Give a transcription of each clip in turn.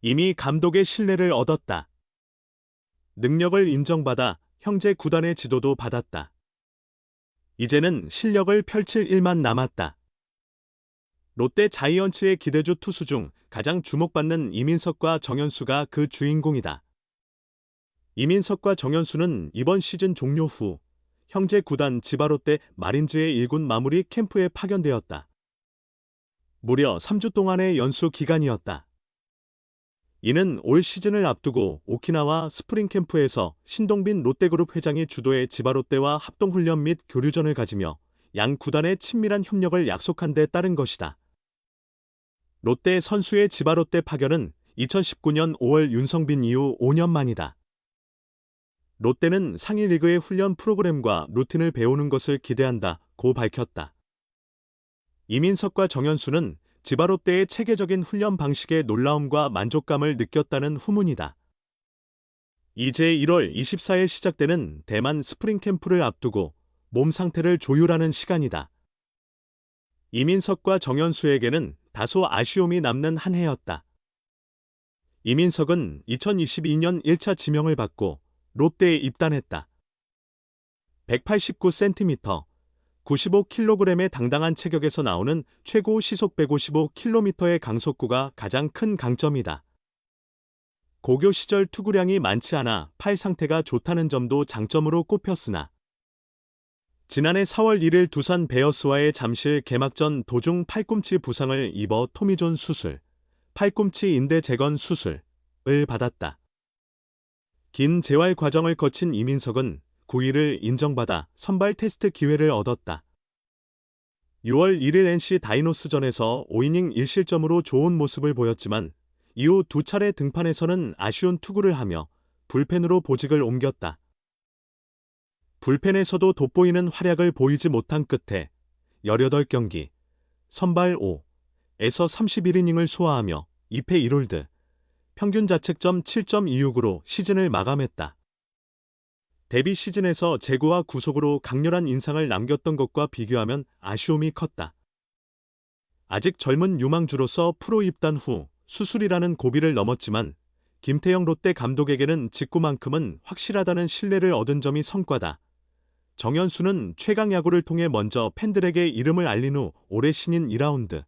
이미 감독의 신뢰를 얻었다. 능력을 인정받아 형제 구단의 지도도 받았다. 이제는 실력을 펼칠 일만 남았다. 롯데 자이언츠의 기대주 투수 중 가장 주목받는 이민석과 정현수가 그 주인공이다. 이민석과 정현수는 이번 시즌 종료 후 형제 구단 지바롯데 마린즈의 1군 마무리 캠프에 파견되었다. 무려 3주 동안의 연수 기간이었다. 이는 올 시즌을 앞두고 오키나와 스프링 캠프에서 신동빈 롯데그룹 회장이 주도해 지바롯데와 합동훈련 및 교류전을 가지며 양 구단의 친밀한 협력을 약속한 데 따른 것이다. 롯데 선수의 지바롯데 파견은 2019년 5월 윤성빈 이후 5년 만이다. 롯데는 상위 리그의 훈련 프로그램과 루틴을 배우는 것을 기대한다고 밝혔다. 이민석과 정현수는 지바롯데의 체계적인 훈련 방식의 놀라움과 만족감을 느꼈다는 후문이다. 이제 1월 24일 시작되는 대만 스프링 캠프를 앞두고 몸 상태를 조율하는 시간이다. 이민석과 정현수에게는 다소 아쉬움이 남는 한 해였다. 이민석은 2022년 1차 지명을 받고 롯데에 입단했다. 189cm, 95kg의 당당한 체격에서 나오는 최고 시속 155km의 강속구가 가장 큰 강점이다. 고교 시절 투구량이 많지 않아 팔 상태가 좋다는 점도 장점으로 꼽혔으나 지난해 4월 1일 두산 베어스와의 잠실 개막전 도중 팔꿈치 부상을 입어 토미존 수술, 팔꿈치 인대 재건 수술을 받았다. 긴 재활 과정을 거친 이민석은 9일을 인정받아 선발 테스트 기회를 얻었다. 6월 1일 NC 다이노스전에서 5이닝 1실점으로 좋은 모습을 보였지만 이후 두 차례 등판에서는 아쉬운 투구를 하며 불펜으로 보직을 옮겼다. 불펜에서도 돋보이는 활약을 보이지 못한 끝에 18경기, 선발 5에서 31이닝을 소화하며 2패 1홀드, 평균 자책점 7.26으로 시즌을 마감했다. 데뷔 시즌에서 제구와 구속으로 강렬한 인상을 남겼던 것과 비교하면 아쉬움이 컸다. 아직 젊은 유망주로서 프로 입단 후 수술이라는 고비를 넘었지만 김태형 롯데 감독에게는 직구만큼은 확실하다는 신뢰를 얻은 점이 성과다. 정현수는 최강 야구를 통해 먼저 팬들에게 이름을 알린 후 올해 신인 2라운드,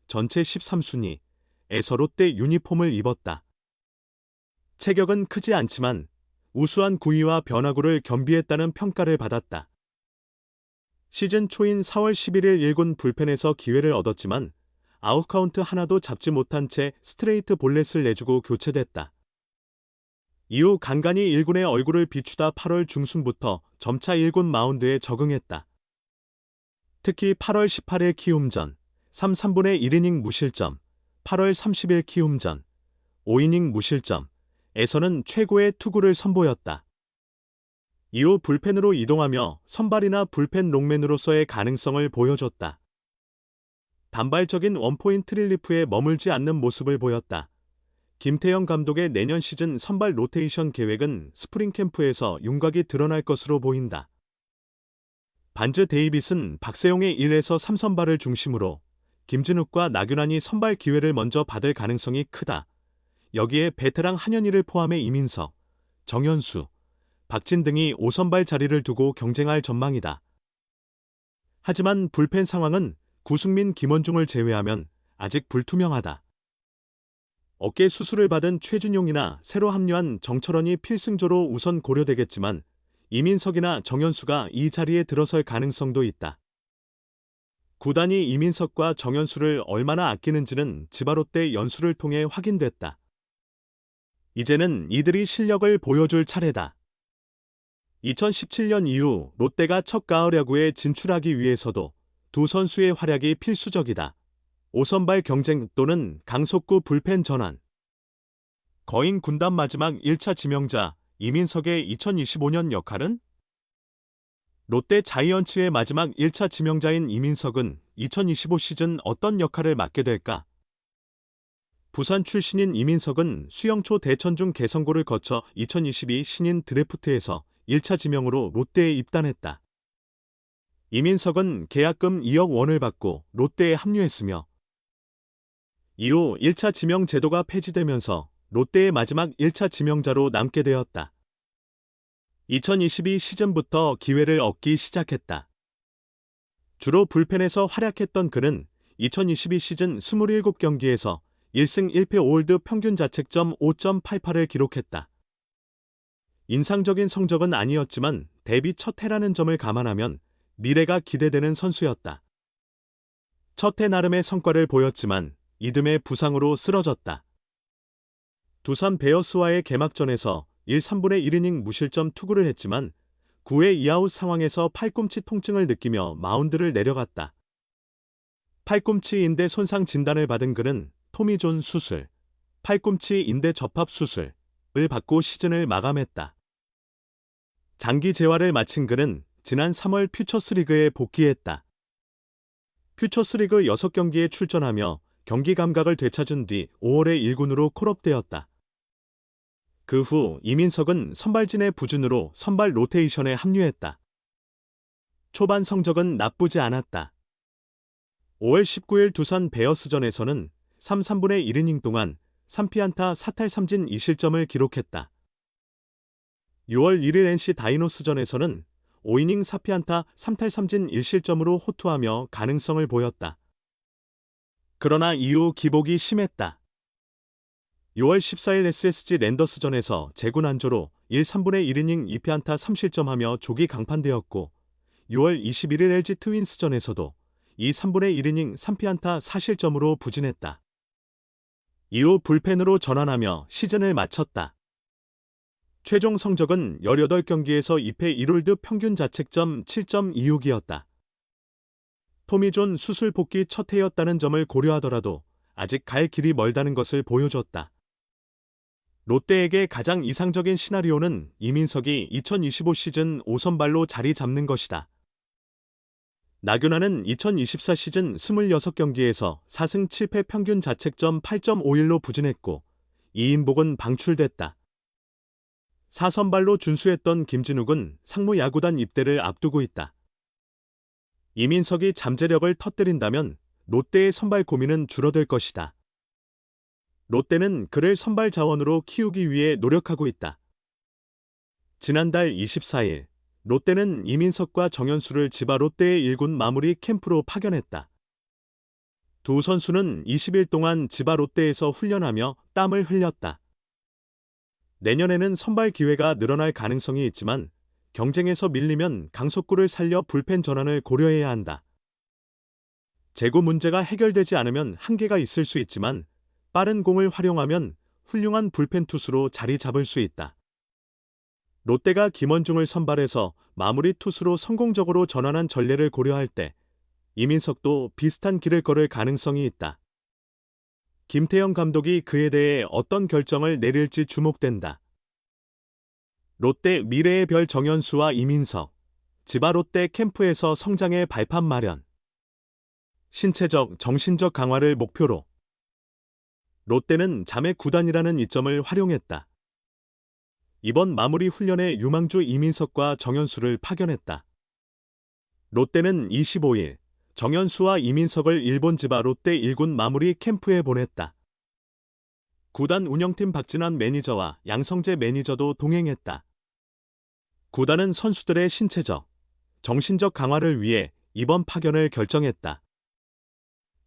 전체 13순위에서 롯데 유니폼을 입었다. 체격은 크지 않지만 우수한 구위와 변화구를 겸비했다는 평가를 받았다. 시즌 초인 4월 11일 1군 불펜에서 기회를 얻었지만 아웃카운트 하나도 잡지 못한 채 스트레이트 볼넷을 내주고 교체됐다. 이후 간간히 1군의 얼굴을 비추다 8월 중순부터 점차 1군 마운드에 적응했다. 특히 8월 18일 키움전, 3/3분의 1이닝 무실점, 8월 30일 키움전, 5이닝 무실점에서는 최고의 투구를 선보였다. 이후 불펜으로 이동하며 선발이나 불펜 롱맨으로서의 가능성을 보여줬다. 단발적인 원포인트 릴리프에 머물지 않는 모습을 보였다. 김태형 감독의 내년 시즌 선발 로테이션 계획은 스프링 캠프에서 윤곽이 드러날 것으로 보인다. 반즈 데이빗은 박세용의 1에서 3선발을 중심으로 김진욱과 나균환이 선발 기회를 먼저 받을 가능성이 크다. 여기에 베테랑 한현희를 포함해 이민석, 정현수, 박진 등이 5선발 자리를 두고 경쟁할 전망이다. 하지만 불펜 상황은 구승민, 김원중을 제외하면 아직 불투명하다. 어깨 수술을 받은 최준용이나 새로 합류한 정철원이 필승조로 우선 고려되겠지만 이민석이나 정현수가 이 자리에 들어설 가능성도 있다. 구단이 이민석과 정현수를 얼마나 아끼는지는 지바롯데 연수를 통해 확인됐다. 이제는 이들이 실력을 보여줄 차례다. 2017년 이후 롯데가 첫 가을 야구에 진출하기 위해서도 두 선수의 활약이 필수적이다. 5선발 경쟁 또는 강속구 불펜 전환. 거인 군단 마지막 1차 지명자 이민석의 2025년 역할은? 롯데 자이언츠의 마지막 1차 지명자인 이민석은 2025 시즌 어떤 역할을 맡게 될까? 부산 출신인 이민석은 수영초 대천중 개선고를 거쳐 2022 신인 드래프트에서 1차 지명으로 롯데에 입단했다. 이민석은 계약금 2억 원을 받고 롯데에 합류했으며 이후 1차 지명 제도가 폐지되면서 롯데의 마지막 1차 지명자로 남게 되었다. 2022 시즌부터 기회를 얻기 시작했다. 주로 불펜에서 활약했던 그는 2022 시즌 27경기에서 1승 1패 5홀드 평균 자책점 5.88을 기록했다. 인상적인 성적은 아니었지만 데뷔 첫 해라는 점을 감안하면 미래가 기대되는 선수였다. 첫 해 나름의 성과를 보였지만 이듬해 부상으로 쓰러졌다. 두산 베어스와의 개막전에서 1, 3분의 1이닝 무실점 투구를 했지만 9회 2아웃 상황에서 팔꿈치 통증을 느끼며 마운드를 내려갔다. 팔꿈치 인대 손상 진단을 받은 그는 토미존 수술, 팔꿈치 인대 접합 수술을 받고 시즌을 마감했다. 장기 재활을 마친 그는 지난 3월 퓨처스리그에 복귀했다. 퓨처스리그 6경기에 출전하며 경기 감각을 되찾은 뒤 5월에 1군으로 콜업되었다. 그 후 이민석은 선발진의 부준으로 선발 로테이션에 합류했다. 초반 성적은 나쁘지 않았다. 5월 19일 두산 베어스전에서는 3, 3분의 1이닝 동안 3피안타 4탈 3진 2실점을 기록했다. 6월 1일 NC 다이노스전에서는 5이닝 4피안타 3탈 3진 1실점으로 호투하며 가능성을 보였다. 그러나 이후 기복이 심했다. 6월 14일 SSG 랜더스전에서 재군안조로 1, 3분의 1이닝 2피안타 3실점하며 조기 강판되었고 6월 21일 LG 트윈스전에서도 2, 3분의 1이닝 3피안타 4실점으로 부진했다. 이후 불펜으로 전환하며 시즌을 마쳤다. 최종 성적은 18경기에서 2패 1홀드 평균 자책점 7.26이었다. 토미존 수술 복귀 첫 해였다는 점을 고려하더라도 아직 갈 길이 멀다는 것을 보여줬다. 롯데에게 가장 이상적인 시나리오는 이민석이 2025 시즌 5선발로 자리 잡는 것이다. 나균아는 2024 시즌 26경기에서 4승 7패 평균 자책점 8.51로 부진했고 이인복은 방출됐다. 4선발로 준수했던 김진욱은 상무 야구단 입대를 앞두고 있다. 이민석이 잠재력을 터뜨린다면 롯데의 선발 고민은 줄어들 것이다. 롯데는 그를 선발 자원으로 키우기 위해 노력하고 있다. 지난달 24일 롯데는 이민석과 정현수를 지바 롯데의 1군 마무리 캠프로 파견했다. 두 선수는 20일 동안 지바 롯데에서 훈련하며 땀을 흘렸다. 내년에는 선발 기회가 늘어날 가능성이 있지만 경쟁에서 밀리면 강속구를 살려 불펜 전환을 고려해야 한다. 제구 문제가 해결되지 않으면 한계가 있을 수 있지만 빠른 공을 활용하면 훌륭한 불펜 투수로 자리 잡을 수 있다. 롯데가 김원중을 선발해서 마무리 투수로 성공적으로 전환한 전례를 고려할 때 이민석도 비슷한 길을 걸을 가능성이 있다. 김태형 감독이 그에 대해 어떤 결정을 내릴지 주목된다. 롯데 미래의 별 정현수와 이민석, 지바 롯데 캠프에서 성장의 발판 마련. 신체적, 정신적 강화를 목표로 롯데는 자매 구단이라는 이점을 활용했다. 이번 마무리 훈련에 유망주 이민석과 정현수를 파견했다. 롯데는 25일 정현수와 이민석을 일본 지바 롯데 1군 마무리 캠프에 보냈다. 구단 운영팀 박진환 매니저와 양성재 매니저도 동행했다. 구단은 선수들의 신체적, 정신적 강화를 위해 이번 파견을 결정했다.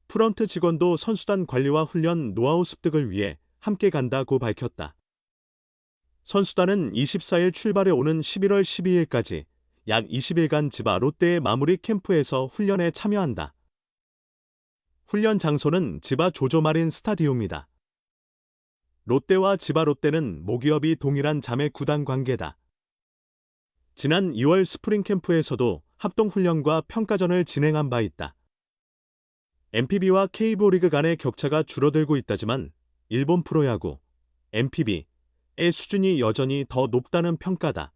프런트 직원도 선수단 관리와 훈련 노하우 습득을 위해 함께 간다고 밝혔다. 선수단은 24일 출발해 오는 11월 12일까지 약 20일간 지바 롯데의 마무리 캠프에서 훈련에 참여한다. 훈련 장소는 지바 조조마린 스타디움이다. 롯데와 지바 롯데는 모기업이 동일한 자매 구단 관계다. 지난 2월 스프링 캠프에서도 합동훈련과 평가전을 진행한 바 있다. NPB와 K리그 간의 격차가 줄어들고 있다지만 일본 프로야구, NPB의 수준이 여전히 더 높다는 평가다.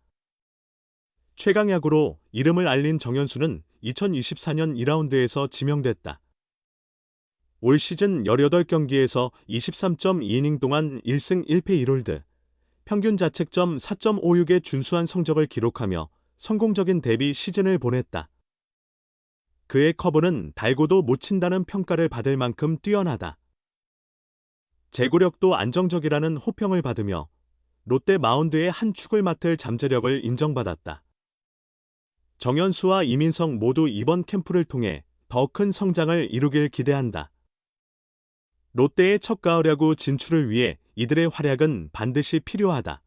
최강야구로 이름을 알린 정현수는 2024년 2라운드에서 지명됐다. 올 시즌 18경기에서 23.2이닝 동안 1승 1패 1홀드, 평균 자책점 4.56의 준수한 성적을 기록하며 성공적인 데뷔 시즌을 보냈다. 그의 커브는 달고도 못 친다는 평가를 받을 만큼 뛰어나다. 제구력도 안정적이라는 호평을 받으며 롯데 마운드의 한 축을 맡을 잠재력을 인정받았다. 정현수와 이민성 모두 이번 캠프를 통해 더 큰 성장을 이루길 기대한다. 롯데의 첫 가을 야구 진출을 위해 이들의 활약은 반드시 필요하다.